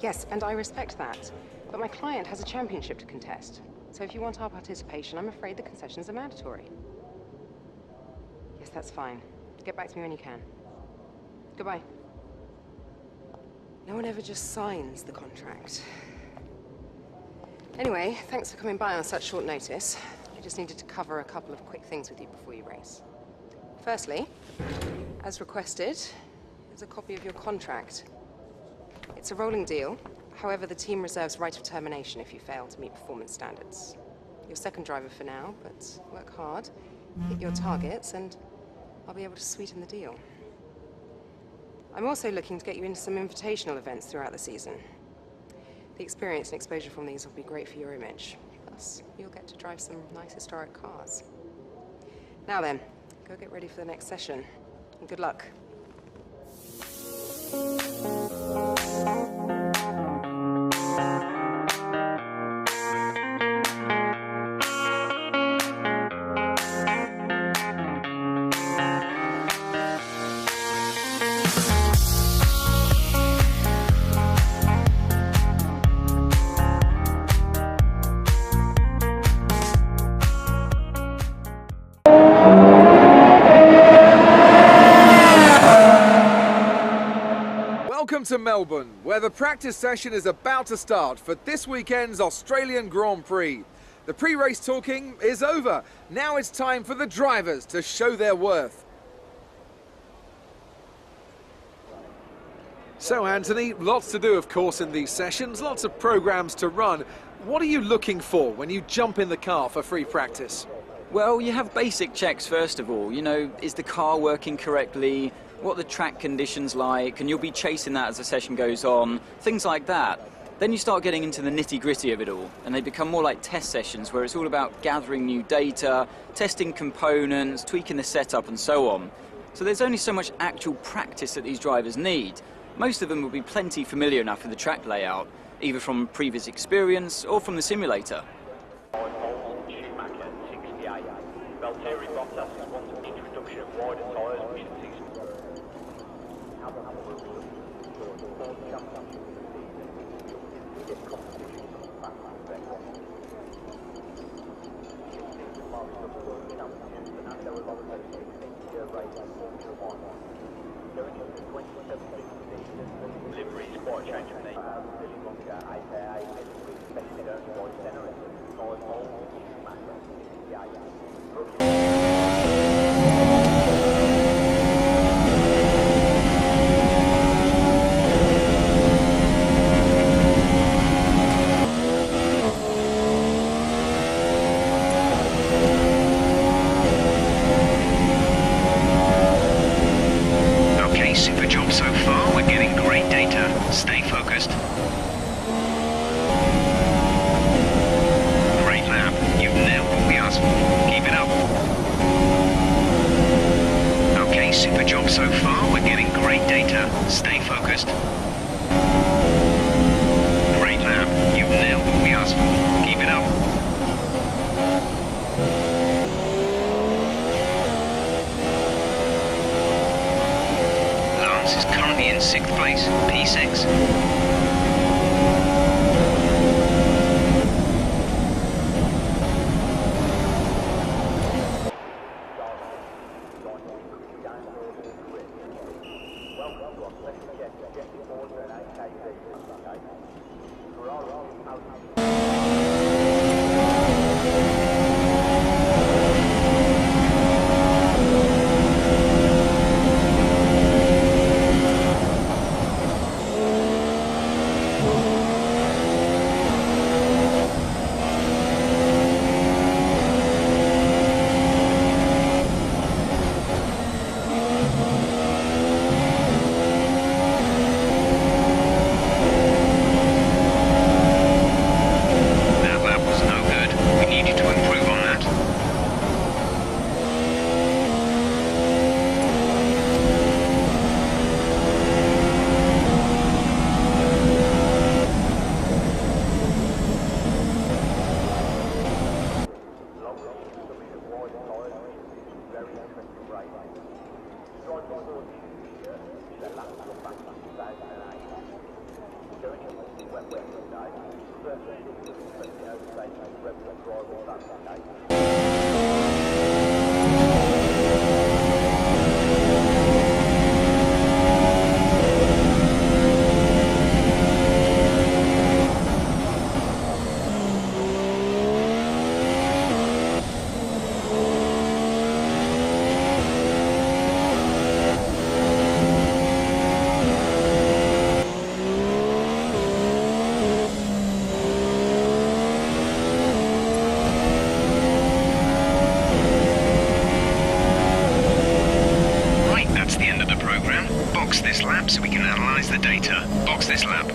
Yes, and I respect that. But my client has a championship to contest. So if you want our participation, I'm afraid the concessions are mandatory. Yes, that's fine. Get back to me when you can. Goodbye. No one ever just signs the contract. Anyway, thanks for coming by on such short notice. I just needed to cover a couple of quick things with you before you race. Firstly, as requested, there's a copy of your contract. It's a rolling deal. However, the team reserves right of termination if you fail to meet performance standards. You're second driver for now, but work hard, hit your targets, and I'll be able to sweeten the deal. I'm also looking to get you into some invitational events throughout the season. The experience and exposure from these will be great for your image. Plus, you'll get to drive some nice historic cars. Now then, go get ready for the next session, and good luck. Welcome to Melbourne, where the practice session is about to start for this weekend's Australian Grand Prix. The pre-race talking is over. Now it's time for the drivers to show their worth. So Anthony, lots to do of course in these sessions, lots of programs to run. What are you looking for when you jump in the car for free practice? Well, you have basic checks first of all. You know, is the car working correctly? What are the track conditions like? And you'll be chasing that as the session goes on. Things like that. Then you start getting into the nitty-gritty of it all, and they become more like test sessions where it's all about gathering new data, testing components, tweaking the setup and so on. So there's only so much actual practice that these drivers need. Most of them will be plenty familiar enough with the track layout, either from previous experience or from the simulator. Super job so far, we're getting great data. Stay focused. Great lap. You've nailed what we asked for. Keep it up. Okay, super job so far, we're getting great data. Stay focused. Great lap. You've nailed what we asked for. Keep it up. Is currently in 6th place, P6. Right, that's the end of the program. Box this lap so we can analyze the data. Box this lap.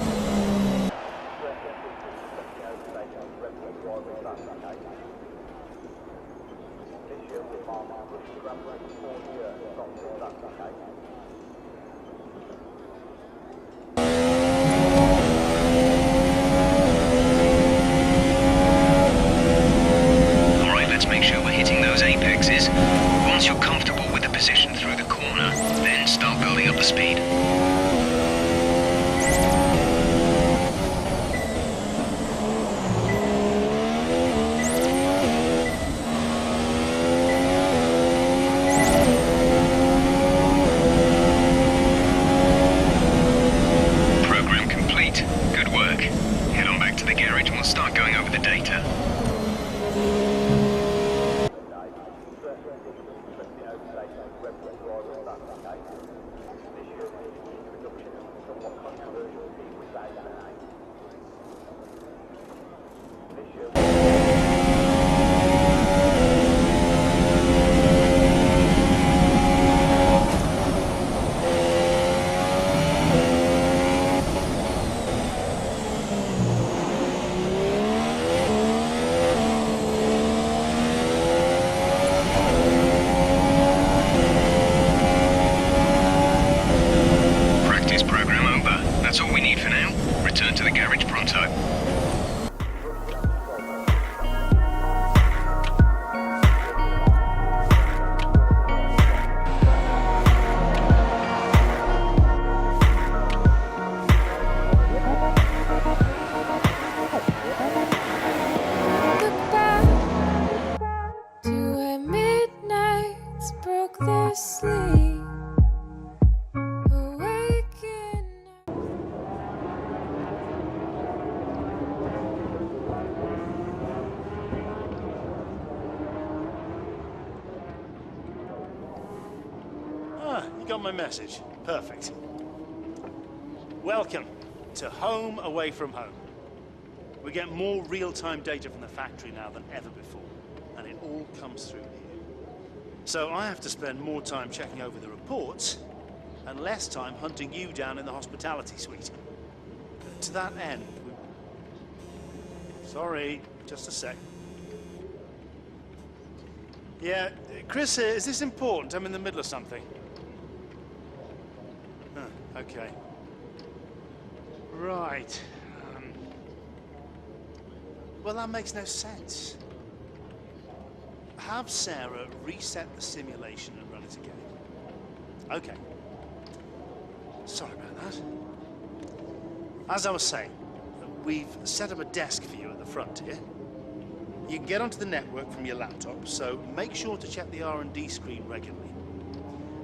Alright, let's make sure we're hitting those apexes. Once you're comfortable with the position through the corner, then start building up the speed. Program complete. Good work. Head on back to the garage and we'll start going over the data. Practice program over. That's all we need for now. Return to the garage pronto. To where midnights broke their sleep, awaken. Ah, you got my message. Perfect. Welcome to home away from home. We get more real-time data from the factory now than ever before, and it all comes through here. So I have to spend more time checking over the reports and less time hunting you down in the hospitality suite. To that end, Sorry, just a sec. Yeah, Chris here, is this important? I'm in the middle of something. Okay. Right. Well, that makes no sense. Have Sarah reset the simulation and run it again. Okay. Sorry about that. As I was saying, we've set up a desk for you at the front here. You can get onto the network from your laptop, so make sure to check the R&D screen regularly.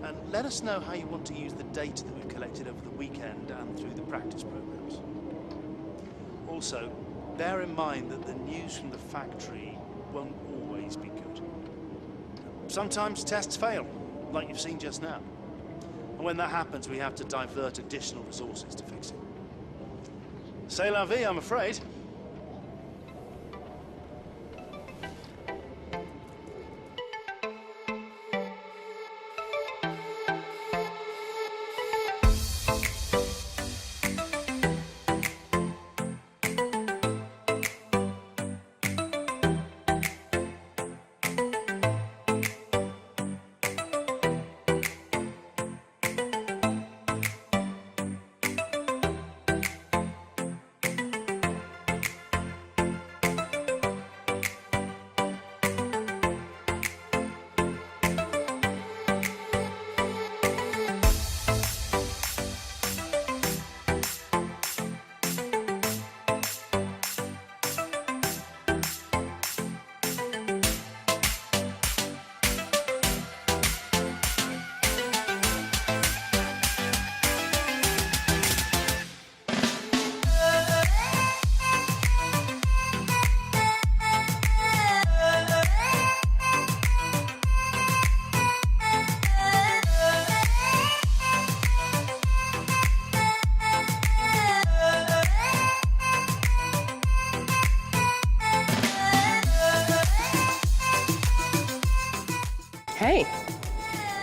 And let us know how you want to use the data that we've collected over the weekend and through the practice programs. Also, bear in mind that the news from the factory won't always be good. Sometimes tests fail, like you've seen just now. And when that happens, we have to divert additional resources to fix it. C'est la vie, I'm afraid.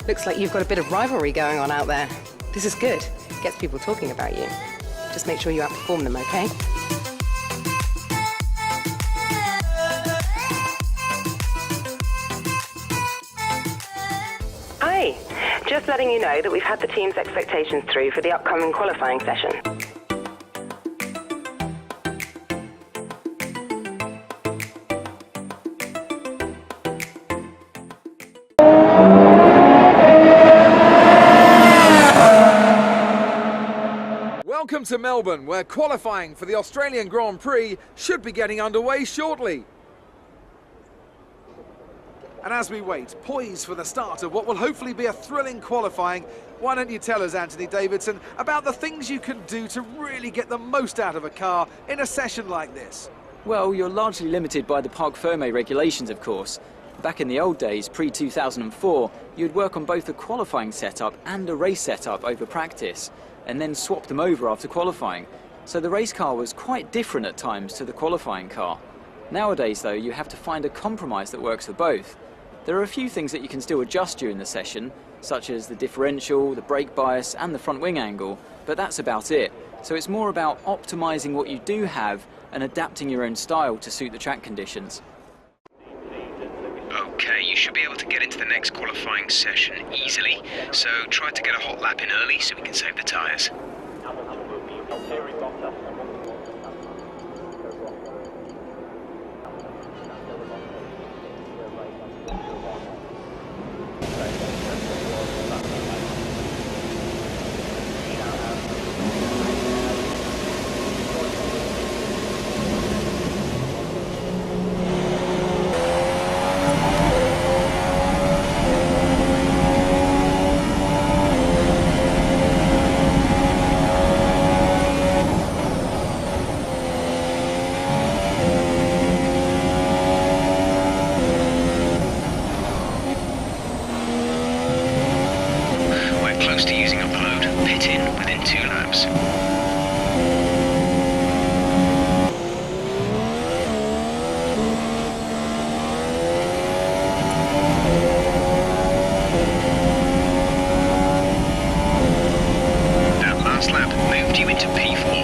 Looks like you've got a bit of rivalry going on out there. This is good. Gets people talking about you. Just make sure you outperform them, okay? Hi. Just letting you know that we've had the team's expectations through for the upcoming qualifying session. Welcome to Melbourne, where qualifying for the Australian Grand Prix should be getting underway shortly. And as we wait, poised for the start of what will hopefully be a thrilling qualifying, why don't you tell us, Anthony Davidson, about the things you can do to really get the most out of a car in a session like this? Well, you're largely limited by the Parc Fermé regulations, of course. Back in the old days, pre-2004, you'd work on both a qualifying setup and a race setup over practice, and then swap them over after qualifying. So the race car was quite different at times to the qualifying car. Nowadays, though, you have to find a compromise that works for both. There are a few things that you can still adjust during the session, such as the differential, the brake bias, and the front wing angle, but that's about it. So it's more about optimizing what you do have and adapting your own style to suit the track conditions. Okay, you should be able to get into the next qualifying session easily, so try to get a hot lap in early so we can save the tyres. Close to using up the load. Pit in within 2 laps. That last lap moved you into P4.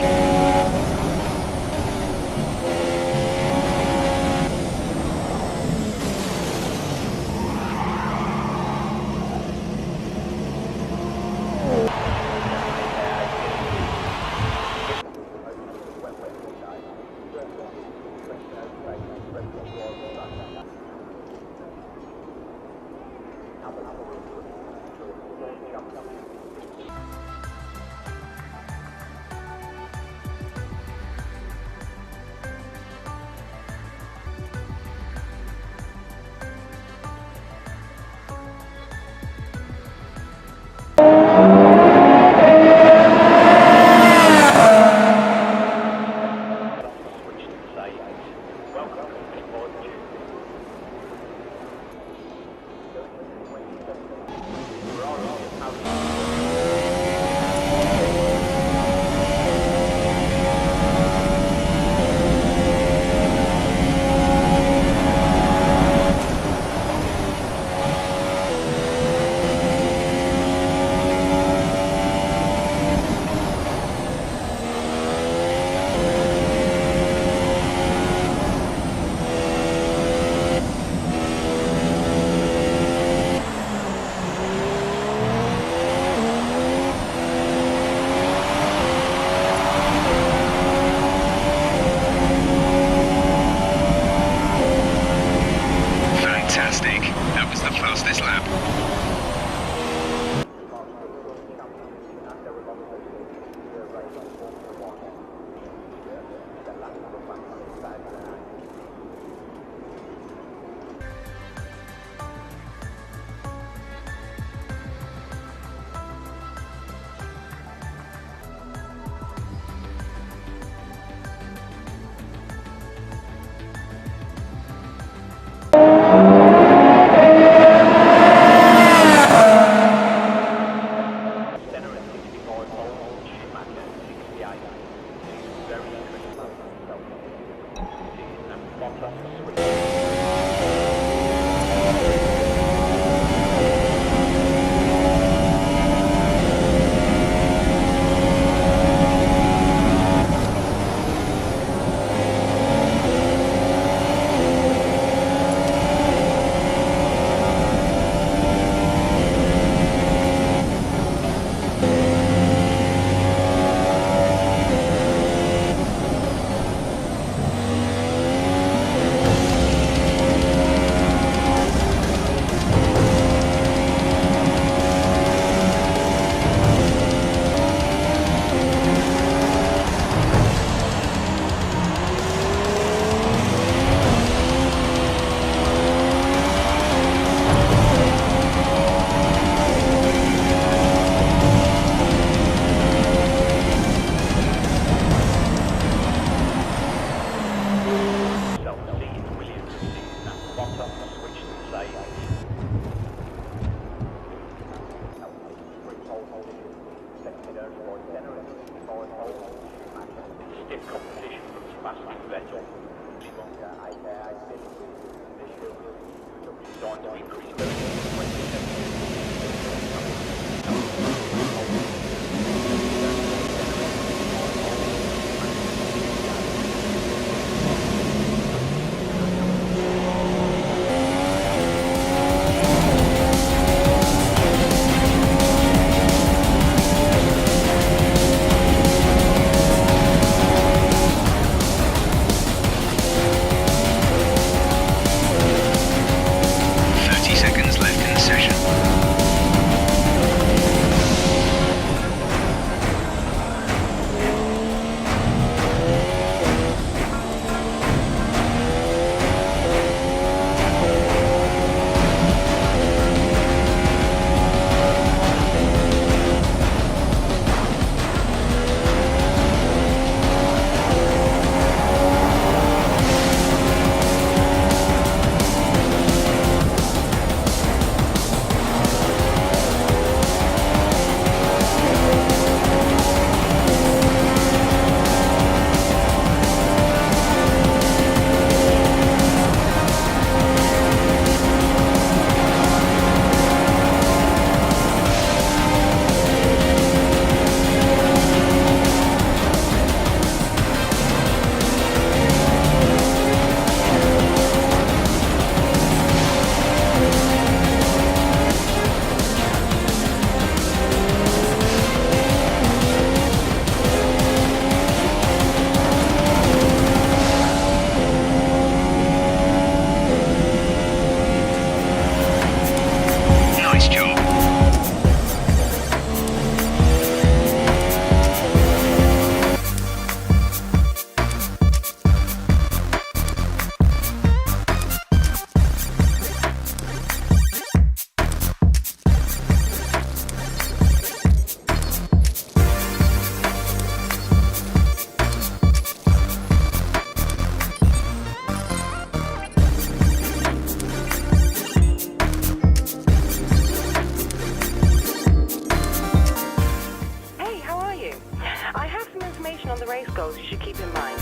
On the race goals you should keep in mind.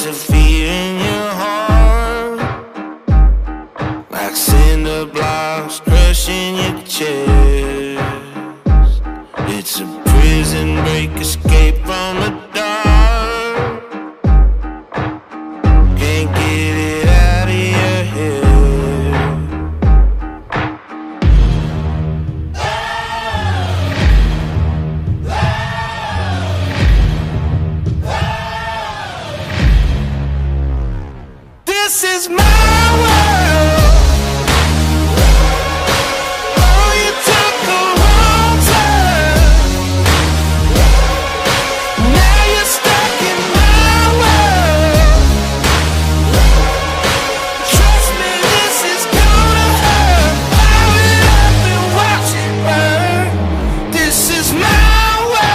A fear in your heart, like cinder blocks crushing your chest. It's a prison break, escape from the dark. Can't get it out of your head. This is my world. Oh, you took a wrong turn. Now you're stuck in my world. Trust me, this is gonna hurt. Bow it up and watch it burn. This is my world.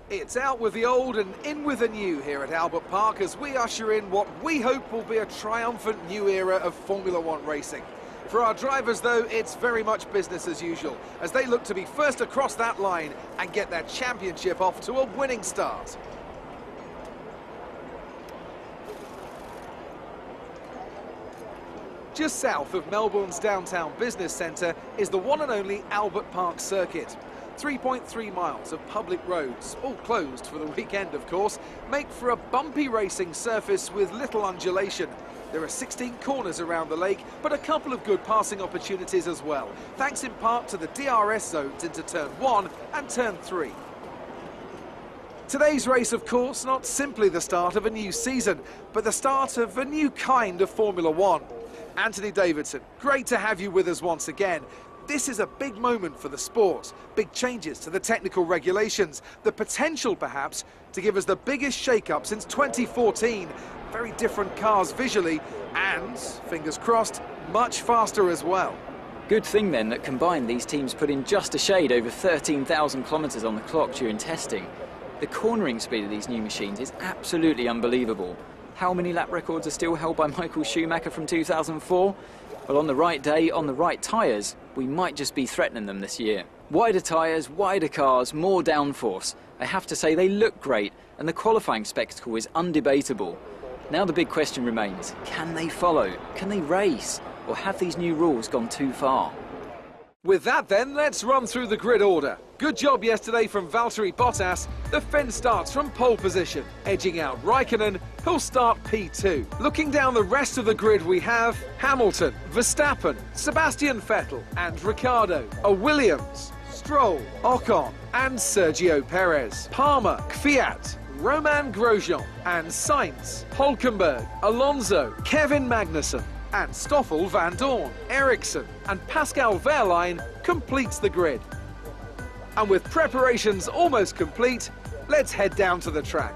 It's out with the old and in with the new here at Albert Park as we usher in what we hope will be a triumphant new era of Formula One racing. For our drivers, though, it's very much business as usual as they look to be first across that line and get their championship off to a winning start. Just south of Melbourne's downtown business centre is the one and only Albert Park circuit. 3.3 miles of public roads, all closed for the weekend of course, make for a bumpy racing surface with little undulation. There are 16 corners around the lake, but a couple of good passing opportunities as well, thanks in part to the DRS zones into Turn 1 and Turn 3. Today's race, of course, not simply the start of a new season, but the start of a new kind of Formula One. Anthony Davidson, great to have you with us once again. This is a big moment for the sport. Big changes to the technical regulations. The potential, perhaps, to give us the biggest shake-up since 2014. Very different cars visually and, fingers crossed, much faster as well. Good thing then that combined these teams put in just a shade over 13,000 kilometres on the clock during testing. The cornering speed of these new machines is absolutely unbelievable. How many lap records are still held by Michael Schumacher from 2004? Well, on the right day, on the right tyres, we might just be threatening them this year. Wider tyres, wider cars, more downforce. I have to say they look great, and the qualifying spectacle is undebatable. Now the big question remains, can they follow? Can they race? Or have these new rules gone too far? With that then, let's run through the grid order. Good job yesterday from Valtteri Bottas. The Finn starts from pole position, edging out Raikkonen, who'll start P2. Looking down the rest of the grid, we have Hamilton, Verstappen, Sebastian Vettel and Ricciardo, a Williams, Stroll, Ocon and Sergio Perez, Palmer, Kvyat, Romain Grosjean and Sainz, Hülkenberg, Alonso, Kevin Magnussen and Stoffel van Dorn, Ericsson and Pascal Wehrlein completes the grid. And with preparations almost complete, let's head down to the track.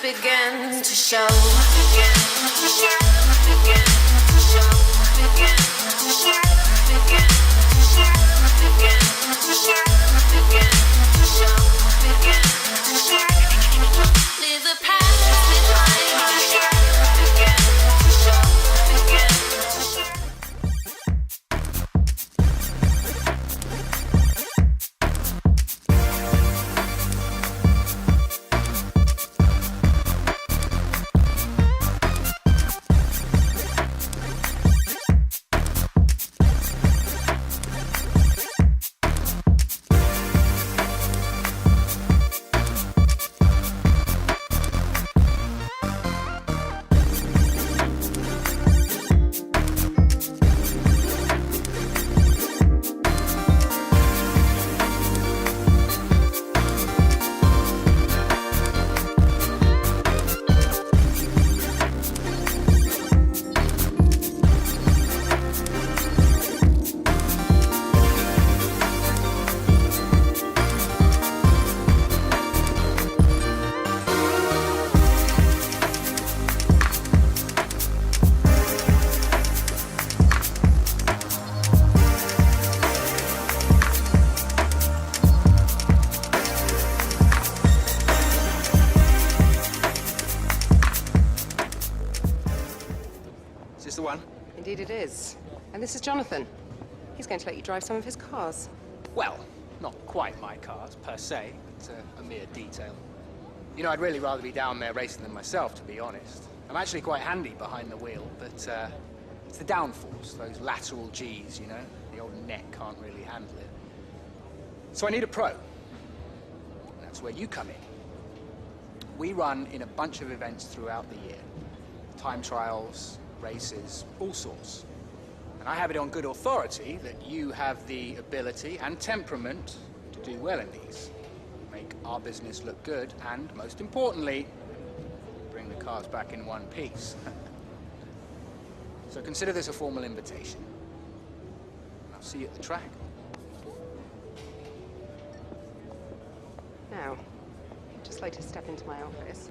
Begin to show. Leave the past behind. Is this the one? Indeed it is. And this is Jonathan. He's going to let you drive some of his cars. Well, not quite my cars, per se. It's a mere detail. You know, I'd really rather be down there racing them myself, to be honest. I'm actually quite handy behind the wheel, but it's the downforce, those lateral Gs, you know? The old neck can't really handle it. So I need a pro. And that's where you come in. We run in a bunch of events throughout the year. Time trials, races, all sorts. And I have it on good authority that you have the ability and temperament to do well in these. Make our business look good, and most importantly, bring the cars back in one piece. So consider this a formal invitation. I'll see you at the track. Now, I'd just like to step into my office.